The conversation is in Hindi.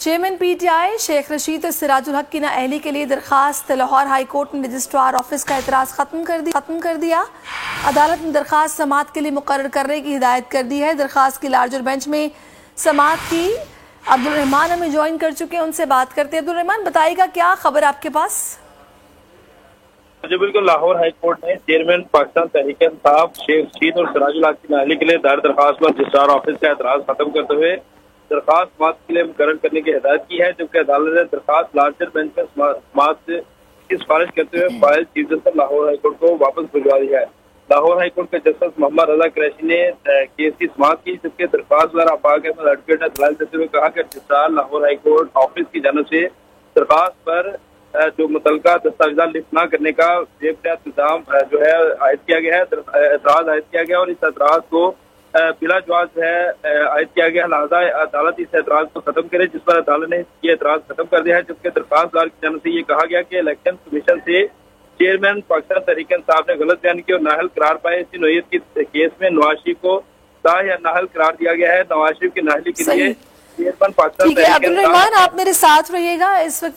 चेयरमैन पीटीआई शेख रशीद और सिराजुल हक की नाअहली के लिए दरखास्त लाहौर हाई कोर्ट ने रजिस्ट्रार ऑफिस का एतराज़ खत्म कर दिया। अदालत ने दरखास्त समाअत के लिए मुकर्रर करने की हिदायत कर दी है। दरखास्त की लार्जर बेंच में समाअत की अब्दुल रहमान हमें ज्वाइन कर चुके हैं, उनसे बात करते हैं। अब्दुल रहमान, बताइएगा क्या खबर आपके पास? जी बिल्कुल, लाहौर हाई कोर्ट ने चेयरमैन पाकिस्तान तहरीक इंसाफ शेख रशीद और सिराजुल हक की नाअहली के लिए दायर दरखास्त पर रजिस्ट्रार ऑफिस का एतराज़ खत्म करते हुए दरखास्त समाअत के लिए मुकर्रर करने की हिदायत की है, जबकि अदालत ने दरखास्त लार्जर बेंच में समाअत की सिफारिश करते हुए file chief justice Lahore high court को वापस भिजवा दी है। लाहौर हाई कोर्ट के जस्टिस मोहम्मद रजा कुरैशी ने केस की समाअत की, जबकि दरखास्त वाला आफाक अहमद एडवोकेट ने दलाल देते हुए कहा कि registrar Lahore high court office की जानिब से दरखास्त पर जो मुतलका दस्तावेजा लिफ्ट न करने का इल्जाम जो है आयद किया गया है, एतराज आयद किया गया और इस एतराज को बिला जवाब जो है आयद किया गया। लिहाजा अदालत इस एतराज को खत्म करे, जिस पर अदालत ने ये एतराज खत्म कर दिया है। जबकि दरखास्तदार की जानब से ये कहा गया कि इलेक्शन कमीशन से चेयरमैन पाकिस्तान तहरीक इंसाफ ने गलत बयान की और नाअहल करार पाए। इसी नोयत की केस में नवाज शरीफ को ता या नाअहल करार दिया गया है। नवाज शरीफ की नाअहली के लिए चेयरमैन पाकिस्तान ठीक है अब्दुल रहमान, आप मेरे साथ रहिएगा इस वक्त।